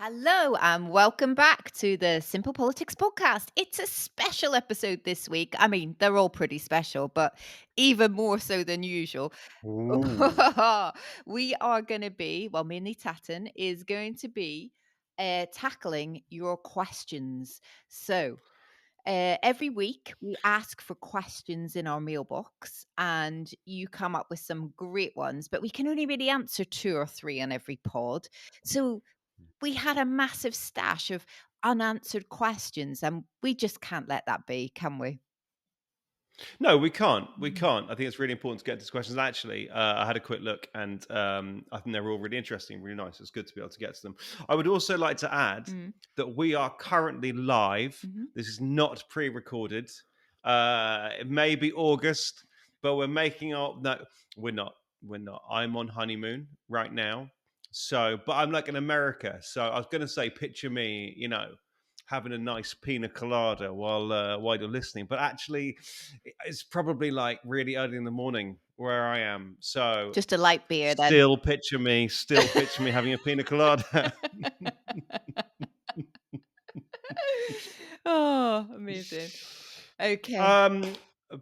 Hello and welcome back to the Simple Politics podcast. It's a special episode this week. I mean, they're all pretty special, but even more so than usual. Ooh. We are going to be, well, mainly Tatton is going to be tackling your questions. So, every week, we ask for questions in our mailbox, and you come up with some great ones, but we can only really answer two or three on every pod. So, we had a massive stash of unanswered questions, and we just can't let that be, can we? No, we can't. We Mhm. can't. I think it's really important to get to these questions. Actually, I had a quick look, and I think they're all really interesting, really nice. It's good to be able to get to them. I would also like to add Mm. that we are currently live. Mhm. This is not pre-recorded. It may be August, but we're making our no. We're not. We're not. I'm on honeymoon right now. So, but I'm like in America. So I was going to say, picture me, having a nice pina colada while you're listening. But actually, it's probably like really early in the morning where I am. So Just a light beer then. still picture me having a pina colada. Oh, amazing. Okay. um,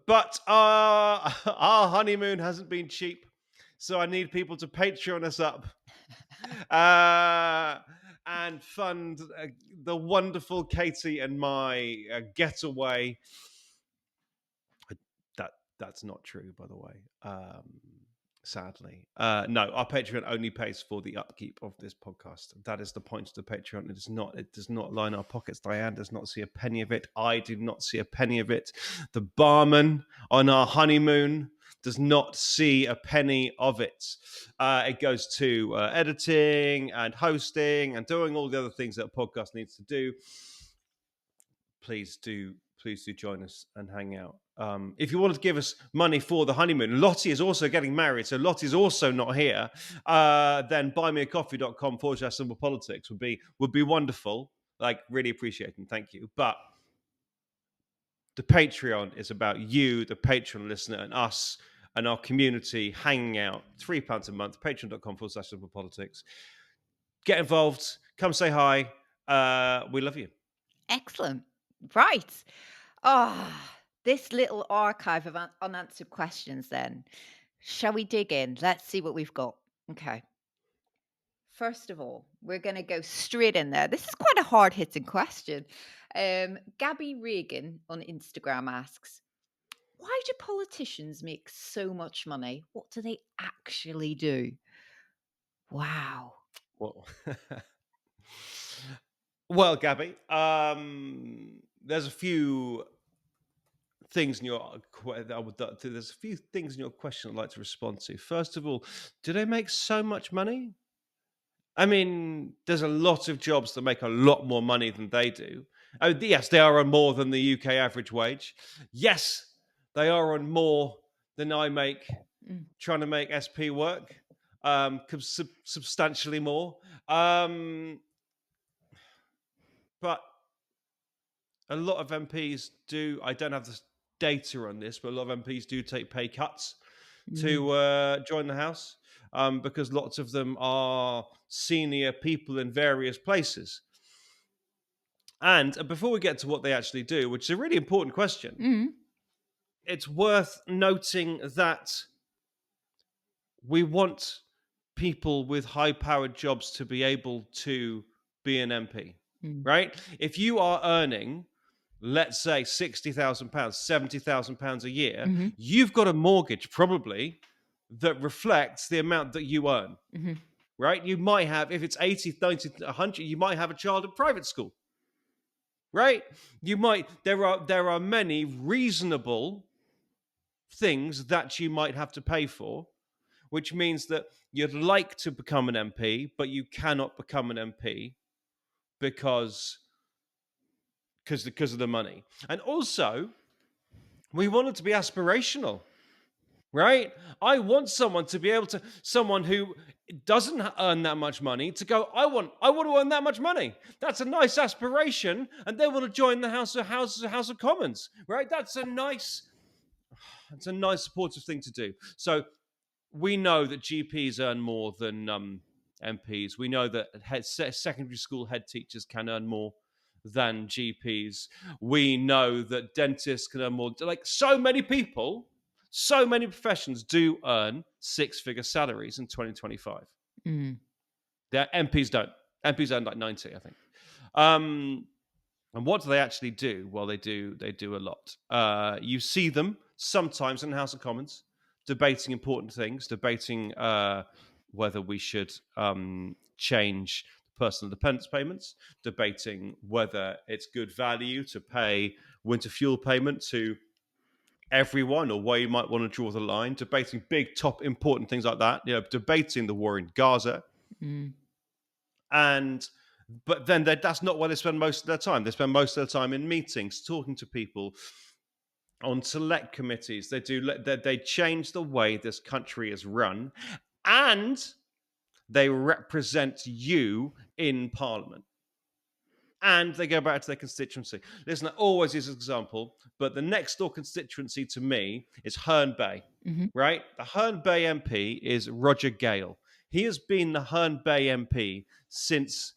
but our honeymoon hasn't been cheap, so I need people to Patreon us up uh, and fund the wonderful Katie and my getaway. That that's not true, by the way. Sadly, no. Our Patreon only pays for the upkeep of this podcast. That is the point of the Patreon. It is not. It does not line our pockets. Diane does not see a penny of it. I do not see a penny of it. The barman on our honeymoon does not see a penny of it. It goes to editing and hosting and doing all the other things that a podcast needs to do. Please do join us and hang out. If you want to give us money for the honeymoon, Lottie is also getting married, so Lottie's also not here. Then buymeacoffee.com/simple politics would be wonderful. Like, really appreciate and thank you. But the Patreon is about you, the Patreon listener, and us and our community hanging out. £3 a month, patreon.com/simple politics. Get involved, come say hi. We love you. Excellent. Right. This little archive of unanswered questions then. Shall we dig in? Let's see what we've got. Okay. First of all, we're going to go straight in there. This is quite a hard hitting question. Gabby Regan on Instagram asks, why do politicians make so much money? What do they actually do? Wow. Well, well, Gabby, there's a few things in your there's a few things in your question I'd like to respond to. First of all, do they make so much money? I mean, there's a lot of jobs that make a lot more money than they do. Oh, yes, they are on more than the UK average wage. Yes, they are on more than I make Mm. trying to make SP work. Substantially more. But a lot of MPs do. I don't have the data on this, but a lot of MPs do take pay cuts Mm. to join the House because lots of them are senior people in various places. And before we get to what they actually do, which is a really important question, Mm. it's worth noting that we want people with high powered jobs to be able to be an MP, Mm. right? If you are earning, let's say, £60,000, £70,000 a year, Mhm. you've got a mortgage probably that reflects the amount that you earn, Mhm. right? You might have, if it's 80, 90, 100, you might have a child at private school, right? There are many reasonable things that you might have to pay for, which means that you'd like to become an MP, but you cannot become an MP because of the money. And also, we want it to be aspirational, right? I want someone who doesn't earn that much money to go, I want to earn that much money. That's a nice aspiration, and they want to join the House of Commons, right? That's a nice supportive thing to do. So we know that GPs earn more than MPs. We know that secondary school head teachers can earn more than GPs. We know that dentists can earn more. Like so many people, so many professions do earn six-figure salaries in 2025. Mm. The MPs don't. MPs earn like 90, I think. Um, and what do they actually do? Well, they do a lot. You see them sometimes in the House of Commons debating important things, debating whether we should change personal dependence payments, debating whether it's good value to pay winter fuel payment to everyone or where you might want to draw the line, debating big, top, important things like that, debating the war in Gaza. Mm. And but then that's not where they spend most of their time. They spend most of their time in meetings, talking to people on select committees. They change the way this country is run, and they represent you in Parliament. And they go back to their constituency. Listen, I always use this example, but the next door constituency to me is Herne Bay, Mhm. right? The Herne Bay MP is Roger Gale. He has been the Herne Bay MP since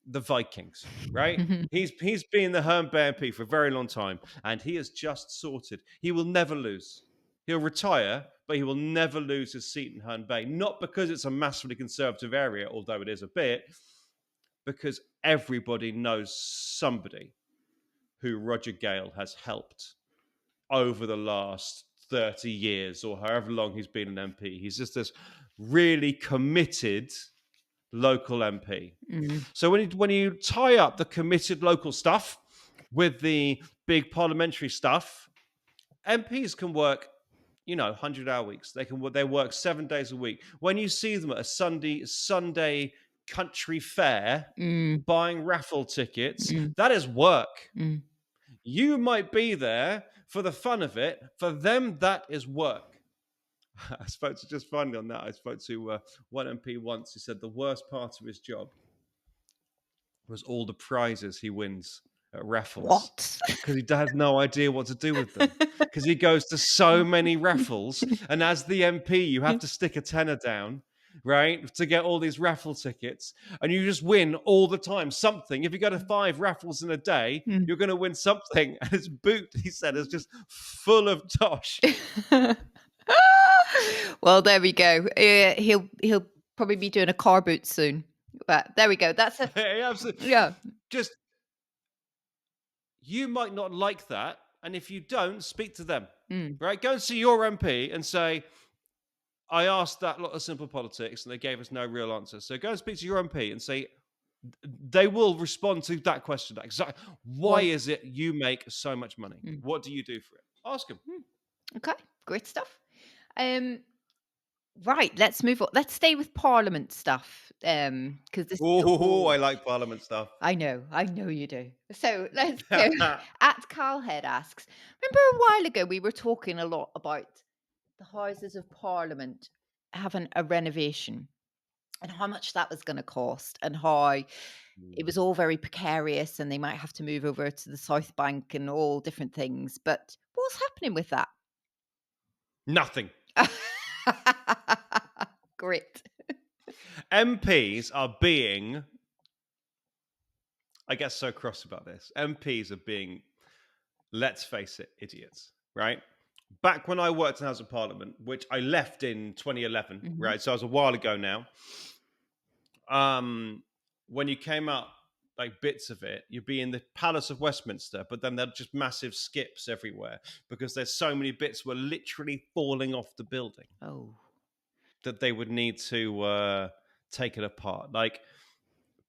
the Vikings, right? He's been the Herne Bay MP for a very long time, and he has just sorted. He will never lose. He'll retire, but he will never lose his seat in Herne Bay. Not because it's a massively conservative area, although it is a bit, because everybody knows somebody who Roger Gale has helped over the last 30 years or however long he's been an MP. He's just this really committed local MP. Mm. So when you tie up the committed local stuff with the big parliamentary stuff, MPs can work 100-hour weeks. They work 7 days a week. When you see them at a Sunday country fair Mm. buying raffle tickets, Mm. that is work. Mm. You might be there for the fun of it. For them, that is work. I spoke to, just finally on that, I spoke to one MP once who said the worst part of his job was all the prizes he wins at raffles What? because he has no idea what to do with them. Because he goes to so many raffles, and as the MP, you have to stick a tenner down, right, to get all these raffle tickets, and you just win all the time something. If you go to 5 raffles in a day, Mm. you're going to win something. And his boot, he said, is just full of tosh. Well, there we go. He'll probably be doing a car boot soon. But there we go. That's a Absolutely. yeah. Just you might not like that, and if you don't, speak to them. Mm. Right? Go and see your MP and say, I asked that lot of simple politics and they gave us no real answer. So go and speak to your MP and say, they will respond to that question. Exactly. Why Why? is it you make so much money? Mm. What do you do for it? Ask them. Okay, great stuff. Um, right, let's move on. Let's stay with Parliament stuff. Because this Oh, oh, I like Parliament stuff. I know you do. So let's go. At Carlhead asks, remember a while ago we were talking a lot about the Houses of Parliament having a renovation and how much that was going to cost and how it was all very precarious and they might have to move over to the South Bank and all different things. But what's happening with that? Nothing. Great. MPs are being, I get so cross about this. MPs are being, let's face it, idiots, right? Back when I worked in House of Parliament, which I left in 2011, Mhm. right? So it was a while ago now. When you came out, like bits of it, you'd be in the Palace of Westminster, but then there'd just massive skips everywhere because there's so many bits were literally falling off the building Oh. that they would need to take it apart. Like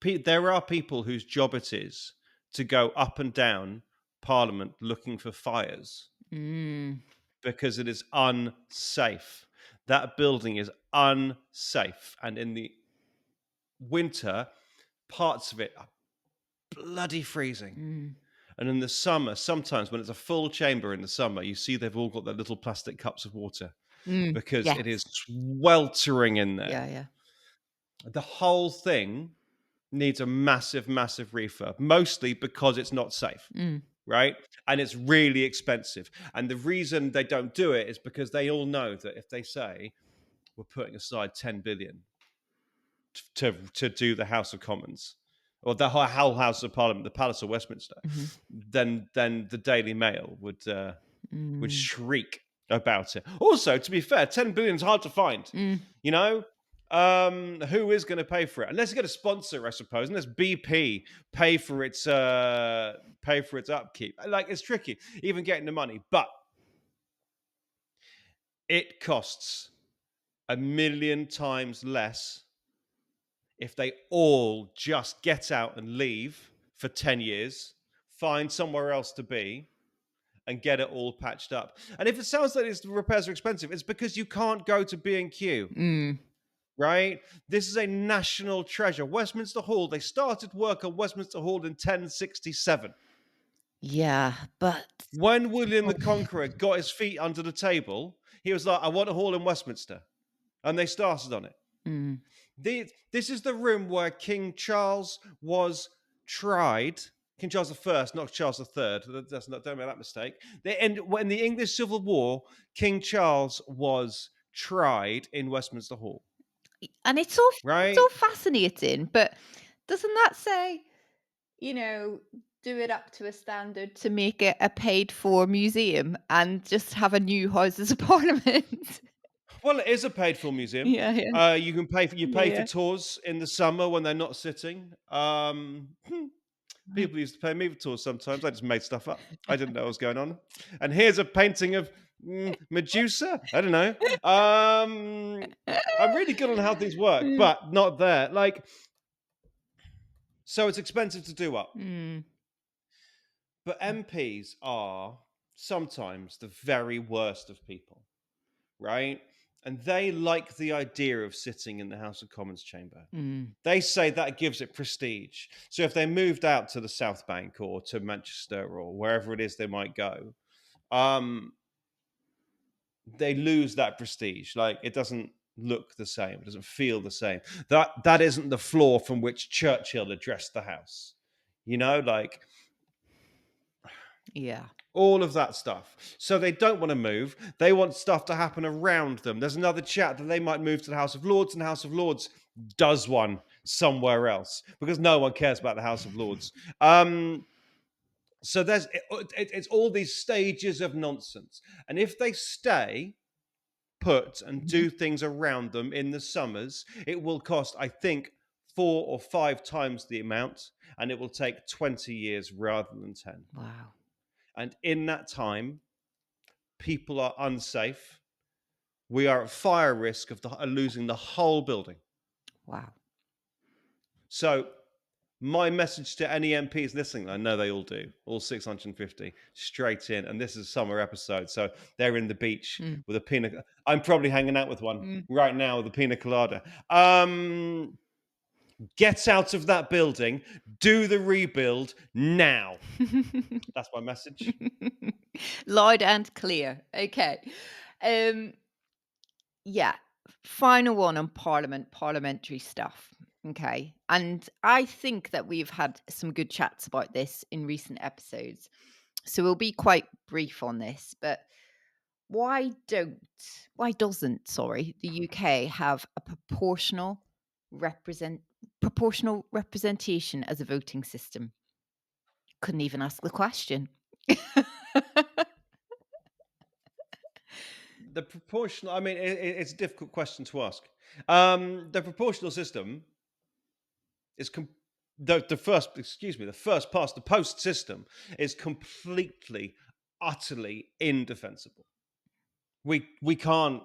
there are people whose job it is to go up and down Parliament looking for fires Mm. because it is unsafe. That building is unsafe. And in the winter, parts of it are bloody freezing. Mm. And in the summer, sometimes when it's a full chamber in the summer, you see they've all got their little plastic cups of water Mm. because Yes. it is sweltering in there. Yeah, yeah. The whole thing needs a massive, massive refurb, mostly because it's not safe. Mm. Right? And it's really expensive. And the reason they don't do it is because they all know that if they say we're putting aside 10 billion, to do the House of Commons or the whole House of Parliament, the Palace of Westminster, Mhm. then the Daily Mail would Mm. shriek about it. Also, to be fair, 10 billion is hard to find. Mm. You know, who is going to pay for it? Unless you get a sponsor, I suppose. Unless BP pay for its upkeep. Like it's tricky, even getting the money. But it costs a million times less if they all just get out and leave for 10 years, find somewhere else to be, and get it all patched up. And if it sounds like the repairs are expensive, it's because you can't go to B&Q, Mm. right? This is a national treasure. Westminster Hall, they started work on Westminster Hall in 1067. Yeah, but When William the Conqueror got his feet under the table, he was like, I want a hall in Westminster. And they started on it. Mm. This is the room where King Charles was tried. King Charles the First, not Charles the Third. That's not. Don't make that mistake. When the English Civil War, King Charles was tried in Westminster Hall. And it's Right? all fascinating, but doesn't that say, you know, do it up to a standard to make it a paid for museum and just have a new Houses of Parliament? Well, it is a paid-for museum. Yeah, yeah. You can pay for Yeah. tours in the summer when they're not sitting. People used to pay me for tours sometimes. I just made stuff up. I didn't know what was going on. And here's a painting of Medusa. I don't know. I'm really good on how things work, but not there. Like, so it's expensive to do up. Mm. But MPs are sometimes the very worst of people, right? And they like the idea of sitting in the House of Commons chamber. Mm. They say that gives it prestige. So if they moved out to the South Bank or to Manchester or wherever it is they might go, they lose that prestige. Like it doesn't look the same. It doesn't feel the same. That isn't the floor from which Churchill addressed the House. You know, like Yeah. all of that stuff. So they don't want to move. They want stuff to happen around them. There's another chat that they might move to the House of Lords, and the House of Lords does one somewhere else because no one cares about the House of Lords. So it's all these stages of nonsense. And if they stay put and Mhm. do things around them in the summers, it will cost, I think, 4 or 5 times the amount, and it will take 20 years rather than 10. Wow. And in that time, people are unsafe. We are at fire risk of losing the whole building. Wow. So, my message to any MPs listening, I know they all do, all 650, straight in. And this is a summer episode. So, they're in the beach Mm. with a pina. I'm probably hanging out with one Mm. right now with a pina colada. Get out of that building, do the rebuild now. That's my message. Loud and clear. Okay. Um, yeah. Final one on parliamentary stuff. Okay. And I think that we've had some good chats about this in recent episodes. So we'll be quite brief on this, but why doesn't, sorry, the UK have a proportional representation as a voting system? Couldn't even ask the question. The proportional, I mean, it's a difficult question to ask. The proportional system is the first, excuse me, the first past the post system is completely, utterly indefensible. We can't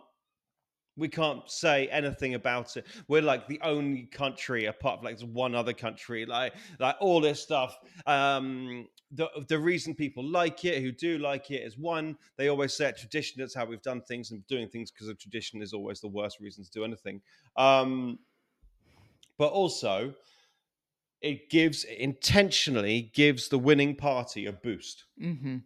we can't say anything about it. We're like the only country, apart from like one other country, like all this stuff. The reason people like it, who do like it, is one, they always say tradition. That's how we've done things, and doing things because of tradition is always the worst reason to do anything. But also, it intentionally gives the winning party a boost. Mhm.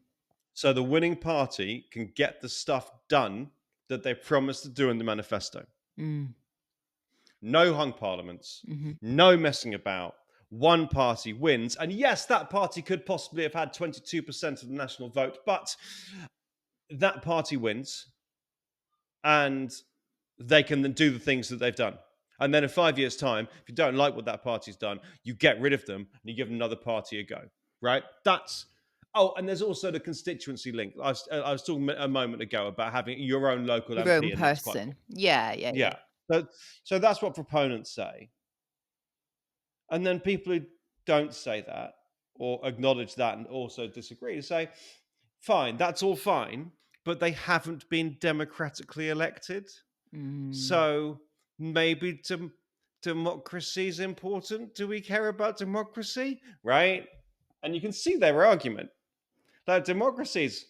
So the winning party can get the stuff done that they promised to do in the manifesto. Mm. No hung parliaments, Mhm. no messing about. One party wins. And yes, that party could possibly have had 22% of the national vote, but that party wins and they can then do the things that they've done. And then in 5 years' time, if you don't like what that party's done, you get rid of them and you give another party a go, right? That's Oh, and there's also the constituency link. I was talking a moment ago about having your own local Your own MP, and that's quite person. cool. Yeah, yeah, yeah. Yeah. So, so that's what proponents say. And then people who don't say that or acknowledge that and also disagree say, fine, that's all fine, but they haven't been democratically elected. Mm. So maybe democracy is important. Do we care about democracy? Right? And you can see their argument that democracy is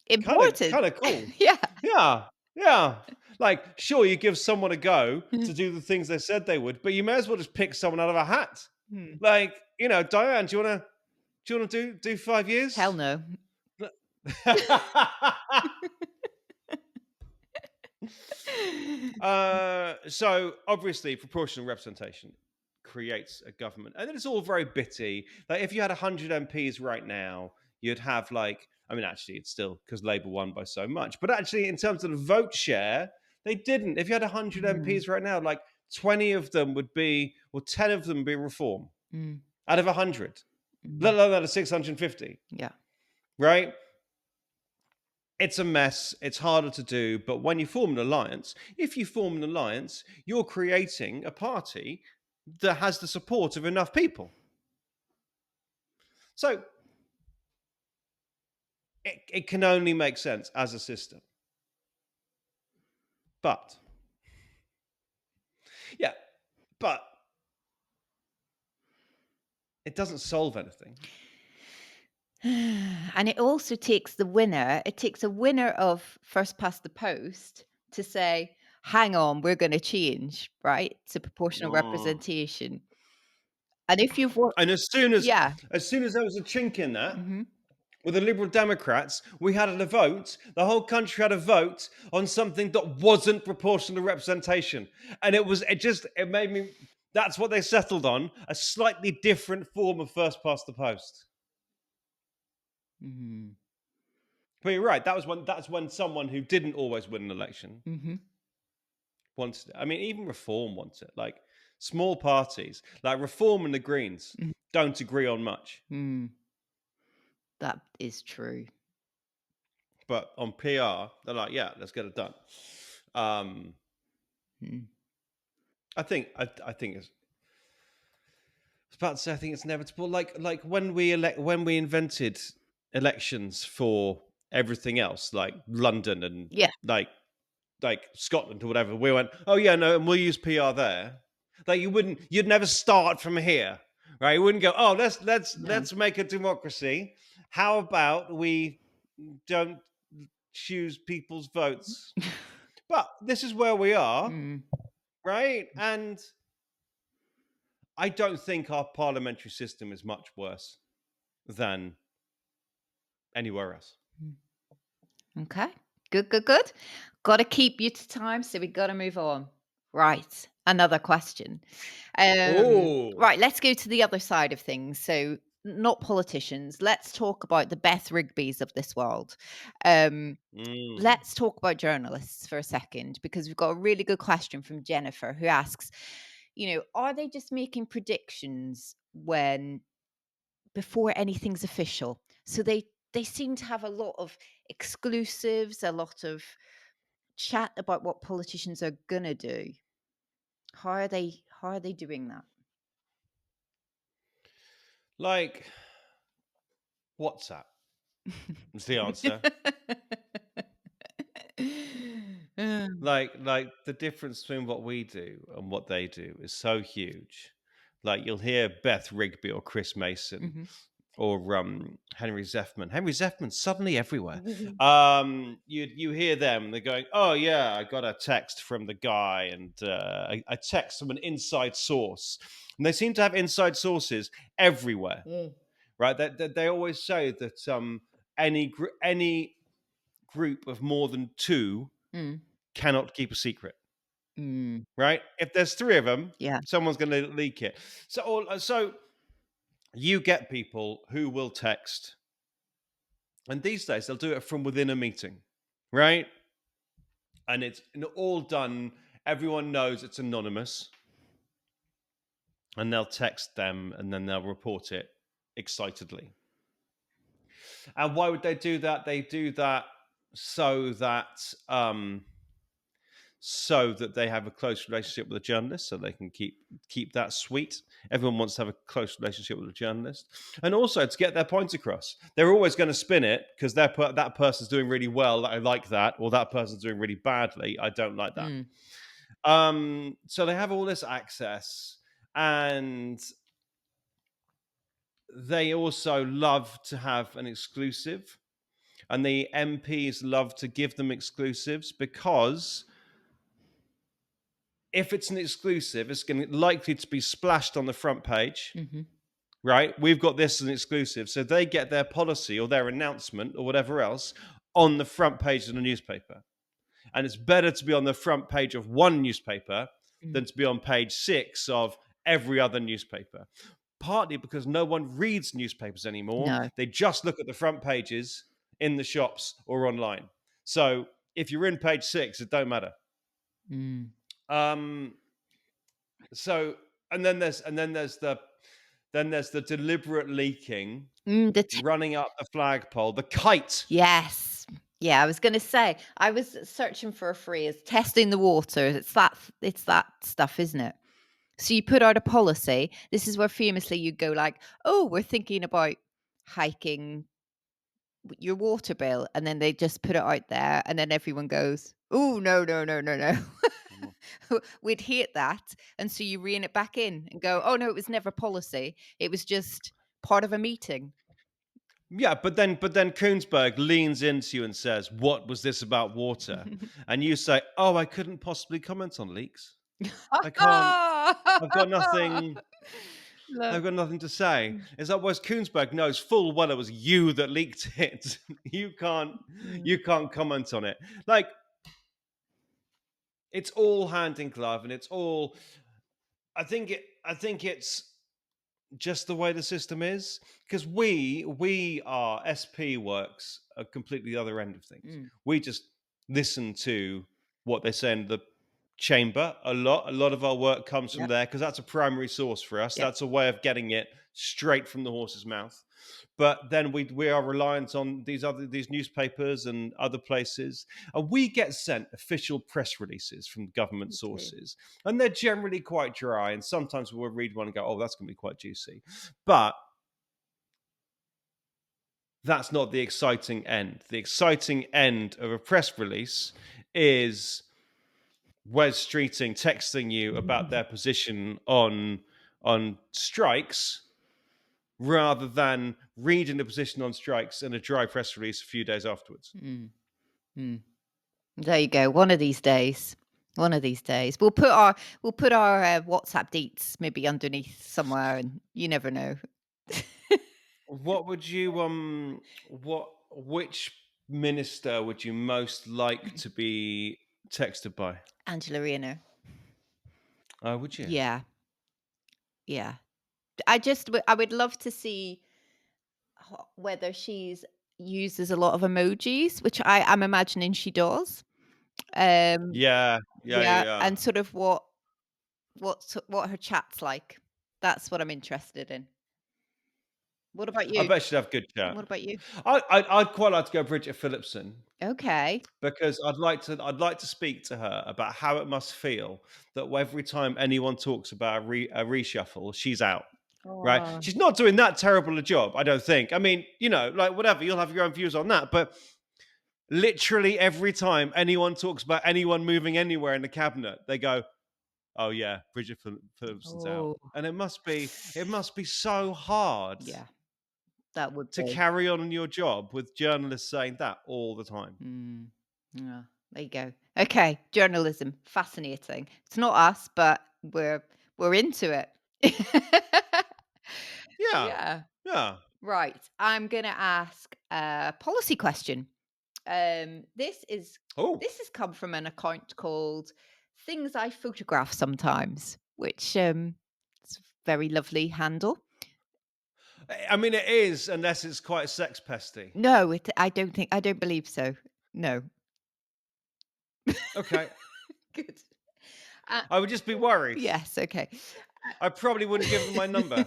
kind of Important. kind of cool. Yeah. Yeah, yeah. Like, sure, you give someone a go to do the things they said they would, but you may as well just pick someone out of a hat. Hmm. Like, Diane, do 5 years? Hell no. So obviously, proportional representation creates a government, and it's all very bitty. Like, if you had 100 MPs right now, you'd have like, I mean, actually, it's still because Labour won by so much, but actually, in terms of the vote share, they didn't. If you had 100 Mm, MPs right now, like 20 of them would be, or 10 of them would be reform mm, out of 100, let mm. alone out of 650, Yeah. right? It's a mess. It's harder to do. But when you form an alliance, if you form an alliance, you're creating a party that has the support of enough people. So it can only make sense as a system. But, yeah, but it doesn't solve anything. And it also takes the winner, it takes a winner of first past the post to say, hang on, we're going to change, right? To proportional Mm. representation. And if you've worked, And yeah. as soon as there was a chink in that, Hmm. with the Liberal Democrats, we had a vote. The whole country had a vote on something that wasn't proportional representation, and it made me. That's what they settled on: a slightly different form of first past the post. Hmm. But you're right. That's when someone who didn't always win an election Hmm. wants it. I mean, even Reform wants it. Like small parties, like Reform and the Greens, don't agree on much, Mm. That is true. but on PR, they're like, "Yeah, let's get it done." Um, Mm. I think it's was about to say I think it's inevitable. Like when we invented elections for everything else, like London and Yeah. like Scotland or whatever, we went, oh yeah, no, and we'll use PR there. Like you'd never start from here, right? You wouldn't go, oh No. let's make a democracy. How about we don't choose people's votes? But this is where we are, Mm. right? And I don't think our parliamentary system is much worse than anywhere else. Okay. Good, good, good. Got to keep you to time, so we got to move on. Right. Another question. Oh, Right. Let's go to the other side of things. So, not politicians. Let's talk about the Beth Rigbys of this world. Um, mm. let's talk about journalists for a second because we've got a really good question from Jennifer who asks, are they just making predictions when before anything's official? So they seem to have a lot of exclusives, a lot of chat about what politicians are gonna do. How are they doing that? Like WhatsApp is the answer. Um, Like the difference between what we do and what they do is so huge. Like you'll hear Beth Rigby or Chris Mason mhm. or Henry Zeffman. Henry Zeffman's suddenly everywhere. You hear them, they're going, "Oh yeah, I got a text from the guy, and I text from an inside source." And they seem to have inside sources everywhere, Mm, right? They always say that any group of more than two mm, cannot keep a secret, mm. right? If there's three of them, Yeah. someone's going to leak it. So you get people who will text. And these days, they'll do it from within a meeting, right? And it's all done Everyone knows it's anonymous, and they'll text them and then they'll report it excitedly. And why would they do that? They do that so that so that they have a close relationship with a journalist, so they can keep that sweet. Everyone wants to have a close relationship with a journalist, and also to get their points across. They're always going to spin it because that person's doing really well. I like that, or that person's doing really badly. I don't like that. Mm. So they have all this access, and they also love to have an exclusive, and the MPs love to give them exclusives because if it's an exclusive, it's going to likely to be splashed on the front page, Mhm. right? We've got this as an exclusive, so they get their policy or their announcement or whatever else on the front page of the newspaper. And it's better to be on the front page of one newspaper Mm. than to be on page 6 of every other newspaper. Partly because no one reads newspapers anymore. No. They just look at the front pages in the shops or online. So if you're in page 6, it don't matter. Mm. Um, so and then there's the deliberate leaking, The running up the flagpole, the kite. yes. Yeah, I was gonna say, I was searching for a phrase, testing the water. It's that stuff, isn't it? So you put out a policy. This is where famously you go like, "Oh, we're thinking about hiking your water bill," and then they just put it out there, and then everyone goes, "Oh, no, no, no, no, no." We'd hate that, and so you rein it back in and go, "Oh, no, it was never policy. It was just part of a meeting." Yeah, but then Koonsberg leans into you and says, "What was this about water?" And you say, "Oh, I couldn't possibly comment on leaks. I can't. I've got nothing. Look. I've got nothing to say." Is that whereas Koonsberg knows full well it was you that leaked it. you can't. Mm, You can't comment on it. Like it's all hand in glove, and it's all. I think it's just the way the system is because we are SP works are completely the other end of things. mm, We just listen to what they say in the chamber a lot of our work comes from yep, there because that's a primary source for us. yep, That's a way of getting it straight from the horse's mouth. But then we are reliant on these newspapers and other places, and we get sent official press releases from government me too. sources, and they're generally quite dry, and sometimes we'll read one and go, oh, that's going to be quite juicy. But that's not the exciting end. The exciting end of a press release is Wes Streeting texting you about their position on strikes rather than reading the position on strikes in a dry press release a few days afterwards. Mm, mm. There you go. One of these days. One of these days. We'll put our WhatsApp deets maybe underneath somewhere, and you never know. What would you which minister would you most like to be texted by? Angela Reno. Oh, would you? Yeah, yeah. I would love to see whether she's uses a lot of emojis, which I'm imagining she does. Um, Yeah, yeah, yeah, yeah, yeah. and sort of what her chat's like. That's what I'm interested in. What about I you? bet she'd have good chat. What about you? I'd quite like to go Bridget Phillipson Okay. because I'd like to speak to her about how it must feel that every time anyone talks about a reshuffle, she's out. Right? Oh. She's not doing that terrible a job, I don't think. I mean, like whatever, you'll have your own views on that, but literally every time anyone talks about anyone moving anywhere in the cabinet, they go, "Oh yeah, Bridget Phillipson's out," Oh. and it must be so hard Yeah, that would to be. carry on in your job with journalists saying that all the time. Mm. Yeah, there you go. Okay, journalism, fascinating. It's not us, but we're into it. Yeah, Yeah. yeah. Right. I'm gonna ask a policy question. This is Oh, this has come from an account called Things I Photograph Sometimes, which it's a very lovely handle. I mean it is, unless it's quite sex pesty. No, I don't believe so. No. Okay, Good. Uh, I would just be worried. yes, okay. I probably wouldn't give them my number.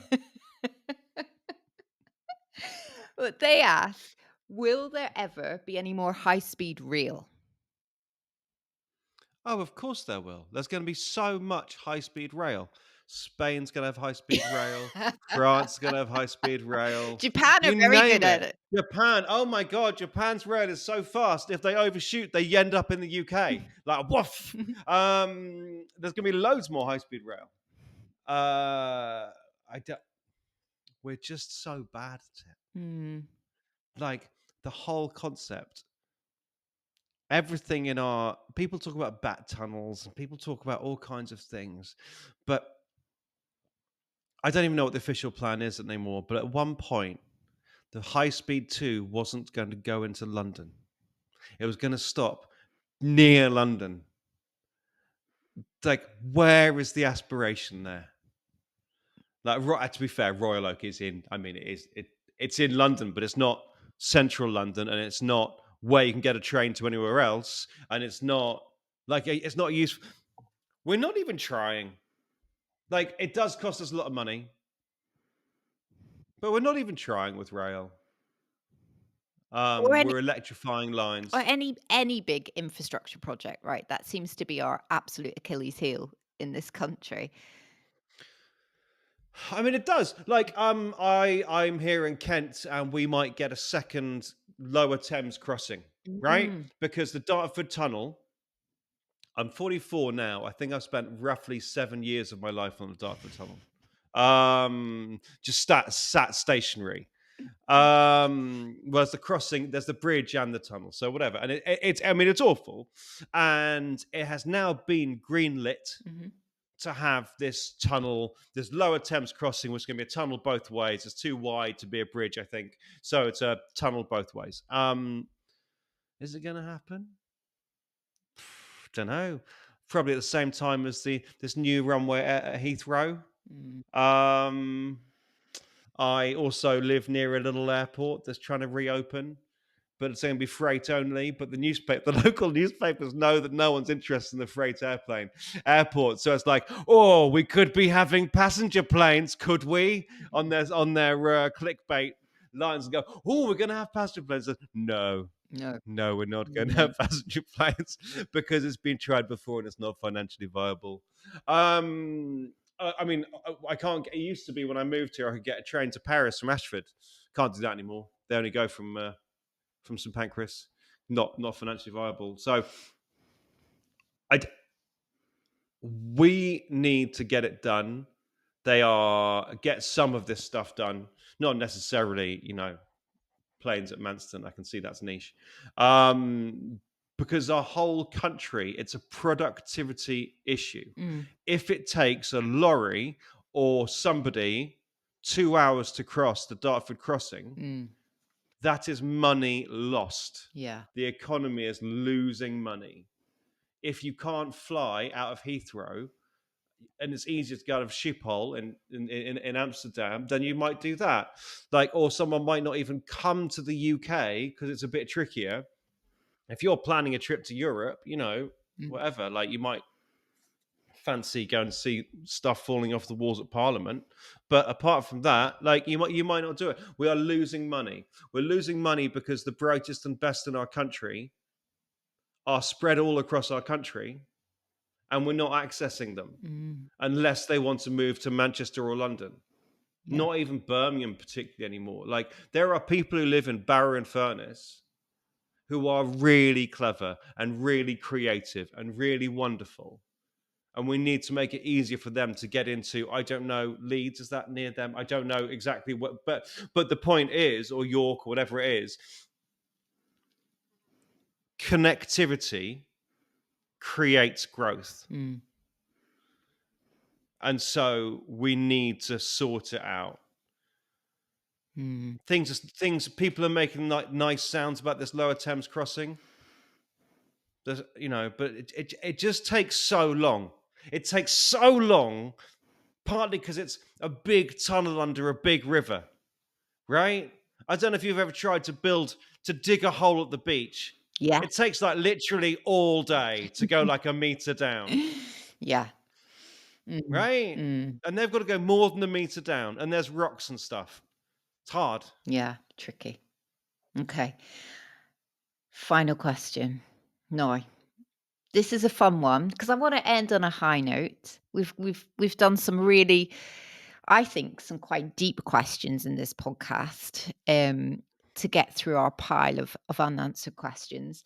But they ask, will there ever be any more high-speed rail? Oh, of course there will. There's going to be so much high speed rail. Spain's going to have high speed rail. France is going to have high speed rail. Japan are You very good name at it. it. Japan. Oh my God. Japan's rail is so fast. If they overshoot, they end up in the UK. Like, woof. There's going to be loads more high speed rail. I don't, we're just so bad at it. Mm, Like, the whole concept, everything in our people talk about bat tunnels and people talk about all kinds of things, but I don't even know what the official plan is anymore. But at one point, the high speed 2 wasn't going to go into London. It was going to stop near London. Like, where is the aspiration there? Like, to be fair, Royal Oak is in. I mean, it's in London, but it's not central London, and it's not where you can get a train to anywhere else, and it's not like it's not useful. We're not even trying. Like, it does cost us a lot of money, but we're not even trying with rail. or any We're electrifying or lines. any big infrastructure project, right? That seems to be our absolute Achilles heel in this country. I mean, it does. Like, I'm here in Kent, and we might get a second Lower Thames crossing, right? Mm, Because the Dartford Tunnel. I'm 44 now. I think I've spent roughly 7 years of my life on the Dartford Tunnel. Just sat stationary. Whereas the crossing, there's the bridge and the tunnel, so whatever. And it's, I mean, it's awful, and it has now been greenlit mhm. to have this tunnel, this Lower Thames crossing, which is going to be a tunnel both ways. It's too wide to be a bridge, I think, so it's a tunnel both ways. Is it going to happen? Don't know. Probably at the same time as this new runway at Heathrow. Mm. Um, I also live near a little airport that's trying to reopen, but it's going to be freight only. But the local newspapers know that no one's interested in the freight airport. So it's like, oh, we could be having passenger planes, could we? On their clickbait lines and go, oh, we're going to have passenger planes. No, No, no, we're not going to no. have passenger planes because it's been tried before and it's not financially viable. I mean, I can't. It used to be when I moved here, I could get a train to Paris from Ashford. Can't do that anymore. They only go from St Pancras. Not financially viable. So I we need to get it done. Get some of this stuff done. Not necessarily, planes at Manston. I can see that's niche. Um, because our whole country, it's a productivity issue. Mm, If it takes a lorry or somebody 2 hours to cross the Dartford crossing, mm, that is money lost. yeah. The economy is losing money. If you can't fly out of Heathrow, and it's easier to go out of Schiphol in Amsterdam, then you might do that. Like, or someone might not even come to the UK because it's a bit trickier. If you're planning a trip to Europe, Mm, whatever, like you might fancy going to see stuff falling off the walls at Parliament. But apart from that, like you might not do it. We are losing money. We're losing money because the brightest and best in our country are spread all across our country, and we're not accessing them mm, unless they want to move to Manchester or London. yeah, Not even Birmingham particularly anymore. Like, there are people who live in Barrow and Furness who are really clever and really creative and really wonderful. And we need to make it easier for them to get into, I don't know, Leeds, is that near them? I don't know exactly what, but the point is, or York or whatever it is, connectivity creates growth. mm, And so we need to sort it out. mm, Things people are making like nice sounds about this Lower Thames crossing. But it just takes so long. It takes so long, partly because it's a big tunnel under a big river, right? I don't know if you've ever tried to dig a hole at the beach. yeah. It takes like literally all day to go like a meter down. Yeah. Mm. right? Mm. And they've got to go more than a meter down, and there's rocks and stuff. It's hard. Yeah, tricky. Okay. Final question. No, this is a fun one because I want to end on a high note. We've done some really, I think, some quite deep questions in this podcast to get through our pile of unanswered questions.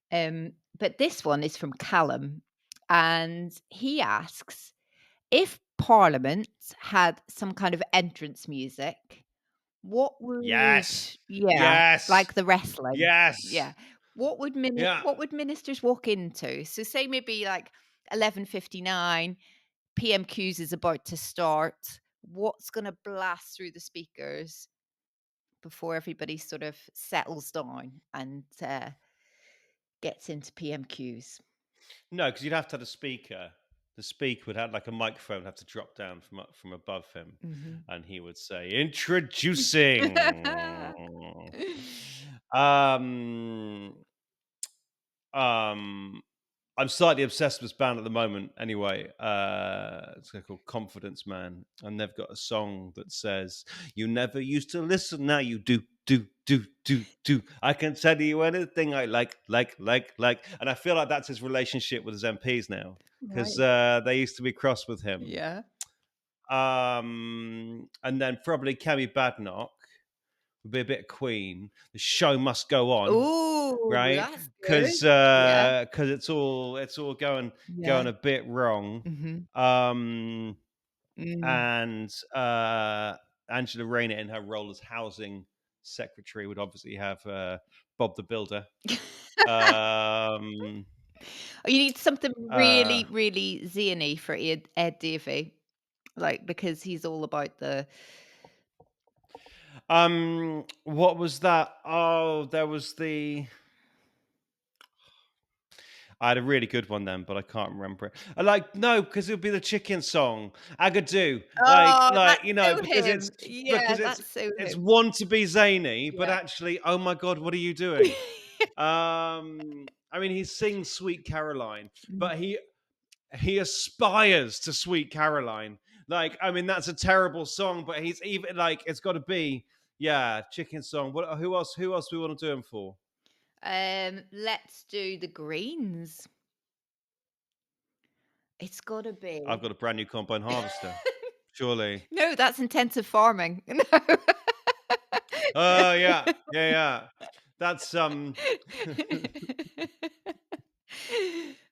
But this one is from Callum, and he asks if Parliament had some kind of entrance music, what would Yes. yeah, Yes. like the wrestling. Yes. Yeah. Yeah. What would ministers walk into? So say maybe like 11:59, PMQs is about to start. What's gonna blast through the speakers before everybody sort of settles down and, gets into PMQs? No, because you'd have to have a speaker. The speaker would have like a microphone have to drop down from above him, Mhm. and he would say, "Introducing." Um, um, I'm slightly obsessed with this band at the moment. Anyway, it's called Confidence Man, and they've got a song that says, "You never used to listen, now you do, do, do, do, do. I can tell you anything I like." And I feel like that's his relationship with his MPs now, because Right. they used to be cross with him. Yeah. And then probably Kemi Badnock would be a bit of Queen. The show must go on, Ooh, right? that's good. Because Yeah. it's all going Yeah. a bit wrong. Mhm. Um, Mm. and Angela Rayner, in her role as housing secretary, would obviously have Bob the Builder. Um, You need something uh, really, really zany for Ed Davey, like, because he's all about the what was that? Oh, there was the. I had a really good one then, but I can't remember it. I like no, because it would be the chicken song. Agadoo. Oh, Like that's you know, so because him. it's Yeah, because it's that's so it's him. one to be zany, but Yeah. actually, oh my god, what are you doing? I mean, he sings Sweet Caroline, Mm. but he aspires to Sweet Caroline. Like, I mean, that's a terrible song, but he's even like it's got to be yeah, chicken song. What? Who else? Who else do we want to do him for? Let's do the greens. It's gotta I've be. got a brand new combine harvester. Surely. No, that's intensive farming. No. Oh yeah, yeah, yeah. That's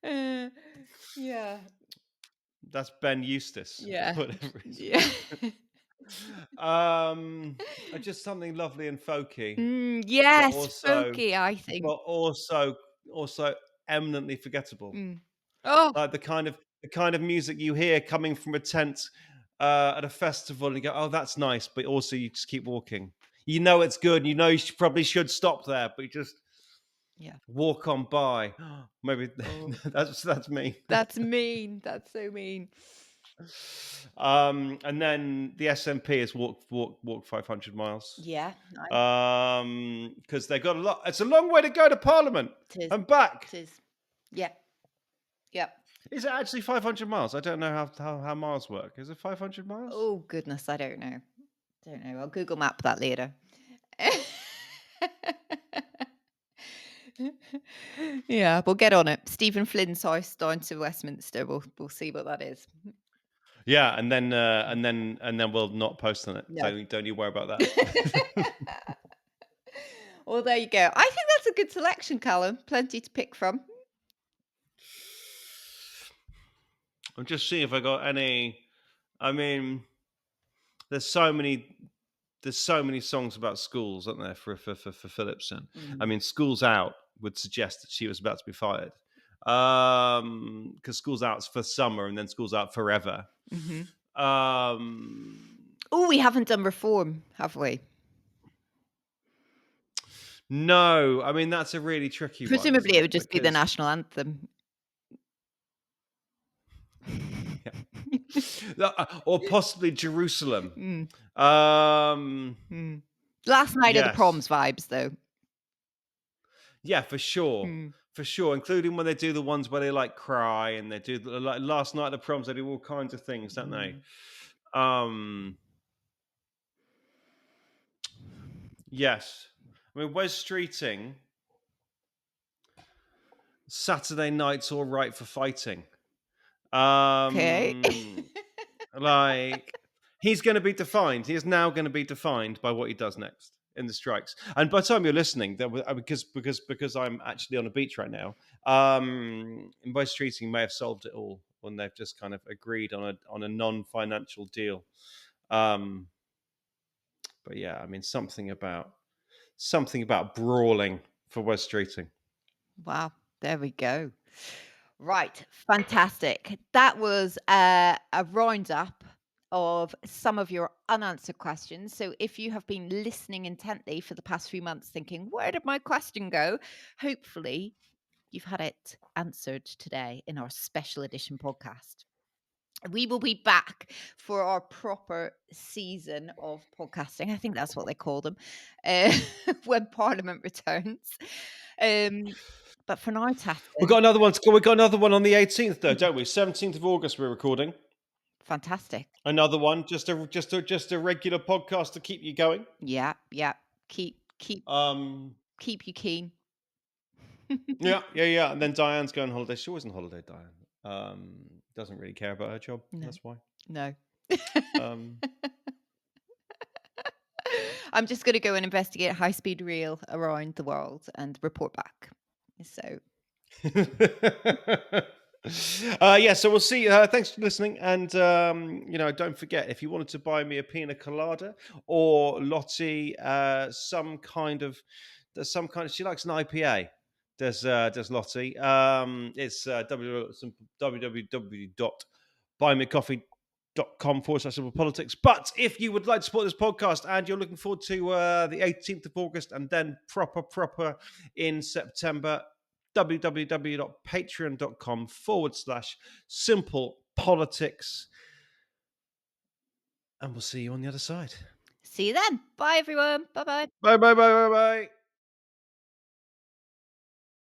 Uh, yeah. that's Ben Eustace, Yeah. whatever his Yeah. um just something lovely and folky, but Yes, also folky, I think. but also also eminently forgettable. Mm. Oh, Like the kind of music you hear coming from a tent at a festival and you go, "Oh, that's nice," but also you just keep walking. You know it's good, and you know probably should stop there, but you just yeah. walk on by. Maybe Oh, that's me. that's mean. That's so mean. And then the SMP is walk 500 miles. Yeah, I Because they got a lot. It's a long way to go to Parliament tis, and back. tis. Yeah, yep. Is it actually 500 miles? I don't know how miles work. Is it 500 miles? Oh goodness, I don't know. Don't know. I'll Google map that later. Yeah, we'll get on it. Stephen Flynn's house down to Westminster. We'll see what that is. Yeah, and then we'll not post on it. No. Don't you worry about that. Well, there you go. I think that's a good selection, Callum. Plenty to pick from. I'm just seeing if I got any. I mean, there's so many songs about schools, aren't there, for Phillipson? I Mm. mean, Schools Out would suggest that she was about to be fired. Because Schools Out's for summer and then Schools Out forever. Hmm. Um, Oh, we haven't done reform, have we? no, I mean, that's a really tricky one, isn't Presumably, it would it? just be the Because, national anthem. or possibly Jerusalem. Mm, Um, mm. Last night of the yes. proms vibes, though. Yeah, for sure. Mm. for sure, including when they do the ones where they like cry and they do like last night at the proms. They do all kinds of things, don't they? Mm. Um, yes. I mean, Wes Streeting, Saturday night's all right for fighting. Okay. Um, like he's going to be defined. He is now going to be defined by what he does next in the strikes. And by the time you're listening, because I'm actually on a beach right now, Wes Streeting may have solved it all when they've just kind of agreed on a non-financial deal. Um, but yeah, I mean something about brawling for Wes Streeting. Wow, there we go. Right, fantastic. That was a roundup of some of your unanswered questions. So, if you have been listening intently for the past few months thinking, where did my question go? Hopefully, you've had it answered today in our special edition podcast. We will be back for our proper season of podcasting. I think that's what they call them uh, when Parliament returns. Um, but for now, We got Tatton, another one. We got another one on the 18th, though, don't we? 17th of August, we're recording fantastic. another one. Just a regular podcast to keep you going. Yeah, yeah. Keep keep Um, keep you keen. yeah, yeah, yeah. And then Diane's going on holiday. She always on holiday, Diane. Doesn't really care about her job. No, That's why. no. Um, I'm just going to go and investigate high speed rail around the world and report back. So, yeah, so we'll see. Thanks for listening, and don't forget if you wanted to buy me a pina colada or Lottie, She likes an IPA. Does Lottie? It's www.buymeacoffee.com/simple politics. But if you would like to support this podcast and you're looking forward to the 18th of August and then proper in September, www.patreon.com/simple politics. And we'll see you on the other side. see you then. Bye, everyone. Bye bye. Bye, bye, bye, bye, bye.